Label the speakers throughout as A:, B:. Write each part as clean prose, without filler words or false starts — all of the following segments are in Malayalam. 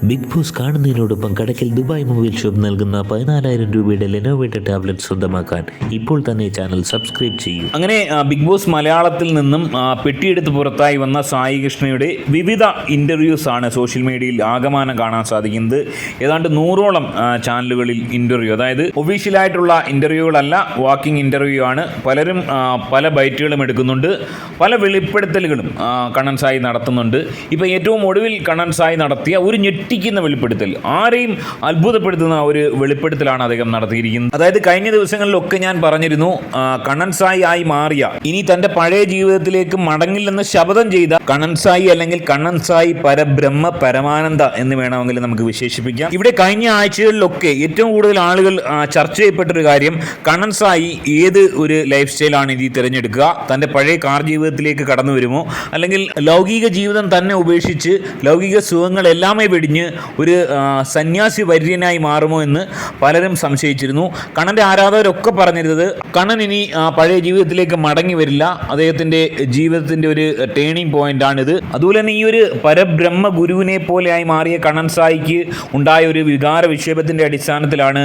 A: ബിഗ് ബോസ് കാണുന്നതിനോടൊപ്പം കടയ്ക്കൽ ദുബായ് മൊബൈൽ ഷോപ്പ് നൽകുന്ന 14,000 രൂപയുടെ ലെനോവയുടെ ടാബ്ലറ്റ് സ്വന്തമാക്കാൻ ഇപ്പോൾ തന്നെ ചാനൽ സബ്സ്ക്രൈബ് ചെയ്യൂ.
B: അങ്ങനെ ബിഗ് ബോസ് മലയാളത്തിൽ നിന്നും പെട്ടിയെടുത്ത് പുറത്തായി വന്ന സായി കൃഷ്ണയുടെ വിവിധ ഇൻ്റർവ്യൂസ് ആണ് സോഷ്യൽ മീഡിയയിൽ ആകമാനം കാണാൻ സാധിക്കുന്നത്. ഏതാണ്ട് 100ഓളം ചാനലുകളിൽ ഇൻ്റർവ്യൂ, അതായത് ഒഫീഷ്യലായിട്ടുള്ള ഇൻ്റർവ്യൂകളല്ല, വാക്കിംഗ് ഇൻ്റർവ്യൂ ആണ്. പലരും പല ബൈറ്റുകളും എടുക്കുന്നുണ്ട്, പല വെളിപ്പെടുത്തലുകളും കണ്ണൻ സായി നടത്തുന്നുണ്ട്. ഇപ്പോൾ ഏറ്റവും ഒടുവിൽ കണ്ണൻ സായി നടത്തിയ ഒരു ഞെട്ടിക്കുന്ന വെളിപ്പെടുത്തൽ, ആരെയും അത്ഭുതപ്പെടുത്തുന്ന ഒരു വെളിപ്പെടുത്തലാണ് അദ്ദേഹം നടത്തിയിരിക്കുന്നത്. അതായത് കഴിഞ്ഞ ദിവസങ്ങളിലൊക്കെ ഞാൻ പറഞ്ഞിരുന്നു, കണ്ണൻ സായി ആയി മാറിയ, ഇനി തൻ്റെ പഴയ ജീവിതത്തിലേക്ക് മടങ്ങില്ലെന്ന് ശപഥം ചെയ്ത കണ്ണൻ സായി, അല്ലെങ്കിൽ കണ്ണൻ സായി പരബ്രഹ്മ പരമാനന്ദ എന്ന് വേണമെങ്കിൽ നമുക്ക് വിശേഷിപ്പിക്കാം. ഇവിടെ കഴിഞ്ഞ ആഴ്ചകളിലൊക്കെ ഏറ്റവും കൂടുതൽ ആളുകൾ ചർച്ച ചെയ്യപ്പെട്ടൊരു കാര്യം, കണ്ണൻ സായി ഏത് ഒരു ലൈഫ് സ്റ്റൈലാണ് ഇനി തിരഞ്ഞെടുക്കുക, തൻ്റെ പഴയ കാർ ജീവിതത്തിലേക്ക് കടന്നു വരുമോ, അല്ലെങ്കിൽ ലൗകിക ജീവിതം തന്നെ ഉപേക്ഷിച്ച് ലൗകിക സുഖങ്ങളെല്ലാമേ വെടിഞ്ഞ് ഒരു സന്യാസി വര്യനായി മാറുമോ എന്ന് പലരും സംശയിച്ചിരുന്നു. കണ്ണൻ്റെ ആരാധകരൊക്കെ പറഞ്ഞിരുന്നത് കണ്ണൻ ഇനി പഴയ ജീവിതത്തിലേക്ക് മടങ്ങി വരില്ല, അദ്ദേഹത്തിൻ്റെ ജീവിതത്തിൻ്റെ ഒരു ടേണിംഗ് പോയിന്റ് ആണിത്. അതുപോലെ തന്നെ ഈ ഒരു പരബ്രഹ്മ ഗുരുവിനെ പോലെയായി മാറിയ കണ്ണൻ സായിക്ക് ഉണ്ടായ ഒരു വികാര വിക്ഷേപത്തിൻ്റെ അടിസ്ഥാനത്തിലാണ്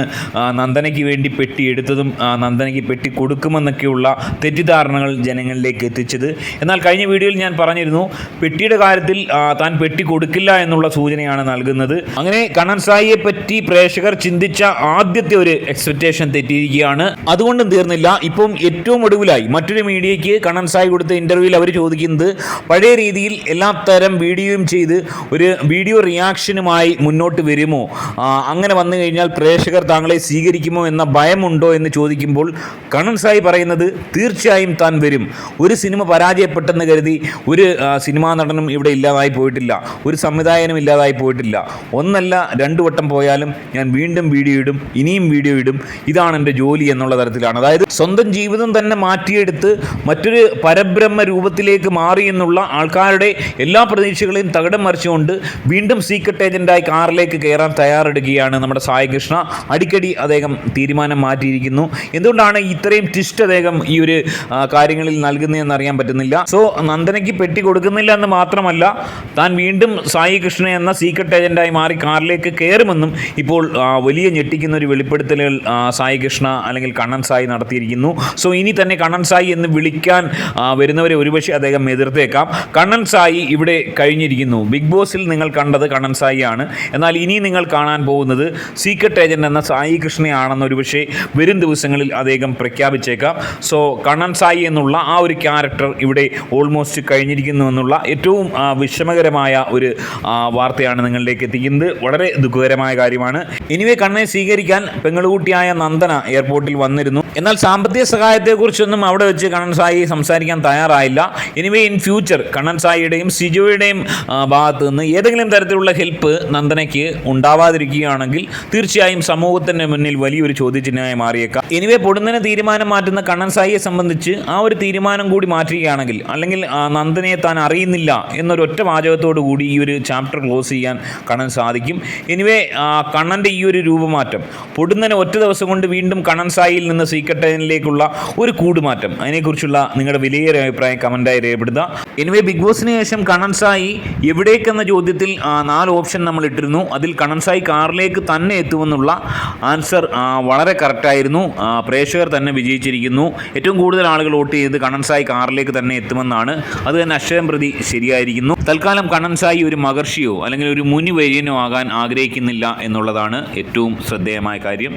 B: നന്ദനയ്ക്ക് വേണ്ടി പെട്ടി എടുത്തതും നന്ദനയ്ക്ക് പെട്ടി കൊടുക്കുമെന്നൊക്കെയുള്ള തെറ്റിദ്ധാരണകൾ ജനങ്ങളിലേക്ക് എത്തിച്ചത്. എന്നാൽ കഴിഞ്ഞ വീഡിയോയിൽ ഞാൻ പറഞ്ഞിരുന്നു, പെട്ടിയുടെ കാര്യത്തിൽ താൻ പെട്ടി കൊടുക്കില്ല എന്നുള്ള സൂചനയാണ് നൽകുന്നത്. അങ്ങനെ കണ്ണൻ സായിയെ പറ്റി പ്രേക്ഷകർ ചിന്തിച്ച ആദ്യത്തെ ഒരു എക്സ്പെക്ടേഷൻ തെറ്റിയിരിക്കുകയാണ്. അതുകൊണ്ടും തീർന്നില്ല, ഇപ്പം ഏറ്റവും ഒടുവിലായി മറ്റൊരു മീഡിയയ്ക്ക് കണ്ണൻ സായി കൊടുത്ത ഇന്റർവ്യൂവിൽ അവർ ചോദിക്കുന്നത്, പഴയ രീതിയിൽ എല്ലാ തരം വീഡിയോയും ചെയ്ത് ഒരു വീഡിയോ റിയാക്ഷനുമായി മുന്നോട്ട് വരുമോ, അങ്ങനെ വന്നു കഴിഞ്ഞാൽ പ്രേക്ഷകർ താങ്കളെ സ്വീകരിക്കുമോ എന്ന ഭയമുണ്ടോ എന്ന് ചോദിക്കുമ്പോൾ കണ്ണൻ സായി പറയുന്നത്, തീർച്ചയായും താൻ വരും. ഒരു സിനിമ പരാജയപ്പെട്ടെന്ന് കരുതി ഒരു സിനിമാ നടനും ഇവിടെ ഇല്ലാതായി പോയിട്ടില്ല, ഒരു സംവിധായകനും ഇല്ലാതായി പോയിട്ടില്ല. ഒന്നല്ല 2 വട്ടം പോയാലും ഞാൻ വീണ്ടും വീഡിയോ ഇടും, ഇനിയും വീഡിയോ ഇടും, ഇതാണ് എൻ്റെ ജോലി എന്നുള്ള തരത്തിലാണ്. അതായത് സ്വന്തം ജീവിതം തന്നെ മാറ്റിയെടുത്ത് മറ്റൊരു പരബ്രഹ്മ രൂപത്തിലേക്ക് മാറി എന്നുള്ള ആൾക്കാരുടെ എല്ലാ പ്രതീക്ഷകളെയും തകിടം മറിച്ചുകൊണ്ട് വീണ്ടും സീക്രട്ട് ഏജന്റായി കാറിലേക്ക് കയറാൻ തയ്യാറെടുക്കുകയാണ് നമ്മുടെ സായി കൃഷ്ണ. അടിക്കടി അദ്ദേഹം തീരുമാനം മാറ്റിയിരിക്കുന്നു. എന്തുകൊണ്ടാണ് ഇത്രയും ട്വിസ്റ്റ് അദ്ദേഹം ഈ ഒരു കാര്യങ്ങളിൽ നൽകുന്നതെന്ന് അറിയാൻ പറ്റുന്നില്ല. സോ നന്ദനയ്ക്ക് പെട്ടി കൊടുക്കുന്നില്ല എന്ന് മാത്രമല്ല, താൻ വീണ്ടും സായി കൃഷ്ണ എന്ന സീക്രട്ട് ഏജന്റായി മാറി കാറിലേക്ക് കയറുമെന്നും ഇപ്പോൾ വലിയ ഞെട്ടിക്കുന്ന ഒരു വെളിപ്പെടുത്തലുകൾ സായി കൃഷ്ണ അല്ലെങ്കിൽ കണ്ണൻ സായി നടത്തിയിരിക്കുന്നു. സോ ഇനി തന്നെ കണ്ണൻ സായി എന്ന് വിളിക്കാൻ വരുന്നവരെ ഒരുപക്ഷെ അദ്ദേഹം എതിർത്തേക്കാം. കണ്ണൻ സായി ഇവിടെ കഴിഞ്ഞിരിക്കുന്നു. ബിഗ് ബോസിൽ നിങ്ങൾ കണ്ടത് കണ്ണൻ സായി ആണ്, എന്നാൽ ഇനി നിങ്ങൾ കാണാൻ പോകുന്നത് സീക്രട്ട് ഏജന്റ് എന്ന സായി കൃഷ്ണയാണെന്ന് ഒരുപക്ഷെ വരും ദിവസങ്ങളിൽ അദ്ദേഹം പ്രഖ്യാപിച്ചേക്കാം. സോ കണ്ണൻ സായി എന്നുള്ള ആ ഒരു ക്യാരക്ടർ ഇവിടെ ഓൾമോസ്റ്റ് കഴിഞ്ഞിരിക്കുന്നു എന്നുള്ള ഏറ്റവും വിഷമകരമായ ഒരു വാർത്തയാണ് നിങ്ങളിലേക്ക് എത്തിക്കുന്നത്. വളരെ ദുഃഖകരമായ കാര്യമാണ്. എനിവേ, കണ്ണനെ സ്വീകരിക്കാൻ പെങ്ങളുകുട്ടിയായ നന്ദന എയർപോർട്ടിൽ വന്നിരുന്നു. എന്നാൽ സാമ്പത്തിക സഹായത്തെക്കുറിച്ചൊന്നും അവിടെ വെച്ച് കണ്ണൻ സായി സംസാരിക്കാൻ തയ്യാറായില്ല. എനിവേ, ഇൻ ഫ്യൂച്ചർ കണ്ണൻ സായിയുടെയും സിജോയുടെയും ഭാഗത്ത് നിന്ന് ഏതെങ്കിലും തരത്തിലുള്ള ഹെൽപ്പ് നന്ദനയ്ക്ക് ഉണ്ടാവാതിരിക്കുകയാണെങ്കിൽ തീർച്ചയായും സമൂഹത്തിൻ്റെ മുന്നിൽ വലിയൊരു ചോദ്യചിഹ്നമായി മാറിയേക്കാം. എനിവേ, പൊടുന്നനെ തീരുമാനം മാറ്റുന്ന കണ്ണൻ സായിയെ സംബന്ധിച്ച് ആ ഒരു തീരുമാനം കൂടി മാറ്റുകയാണെങ്കിൽ, അല്ലെങ്കിൽ നന്ദനയെ താൻ അറിയുന്നില്ല എന്നൊരൊറ്റ വാചകത്തോടു കൂടി ഈ ഒരു ചാപ്റ്റർ ക്ലോസ് ചെയ്യാൻ കണ്ണൻ സാധിക്കും. എനിവേ, കണ്ണൻ്റെ ഈ ഒരു രൂപമാറ്റം പൊടുന്നനെ ഒറ്റ ദിവസം കൊണ്ട് വീണ്ടും കണ്ണൻ സായിയിൽ നിന്ന് സീക്രട്ട് ഏജന്റിലേക്കുള്ള ഒരു കൂടുമാറ്റം, അതിനെക്കുറിച്ചുള്ള നിങ്ങളുടെ വിലയേറിയ അഭിപ്രായം കമൻറ്റായി രേഖപ്പെടുത്തുക. എനിവേ, ബിഗ് ബോസിന് ശേഷം കണ്ണൻ സായി എവിടേക്കെന്ന ചോദ്യത്തിൽ 4 ഓപ്ഷൻ നമ്മൾ ഇട്ടിരുന്നു. അതിൽ കണ്ണൻ സായി കാറിലേക്ക് തന്നെ എത്തുമെന്നുള്ള ആൻസർ വളരെ കറക്റ്റായിരുന്നു. പ്രേക്ഷകർ തന്നെ വിജയിച്ചിരിക്കുന്നു. ഏറ്റവും കൂടുതൽ ആളുകൾ വോട്ട് ചെയ്ത് കണ്ണൻ സായി കാറിലേക്ക് തന്നെ എത്തുമെന്നാണ്. അത് തന്നെ അക്ഷരം പ്രതി ശരിയായിരിക്കുന്നു. തൽക്കാലം കണ്ണൻ സായി ഒരു മഹർഷിയോ അല്ലെങ്കിൽ ഒരു മുനി വര്യനോ ആകാൻ ആഗ്രഹിക്കുന്നില്ല എന്നുള്ളതാണ് ഏറ്റവും ശ്രദ്ധേയമായ കാര്യം.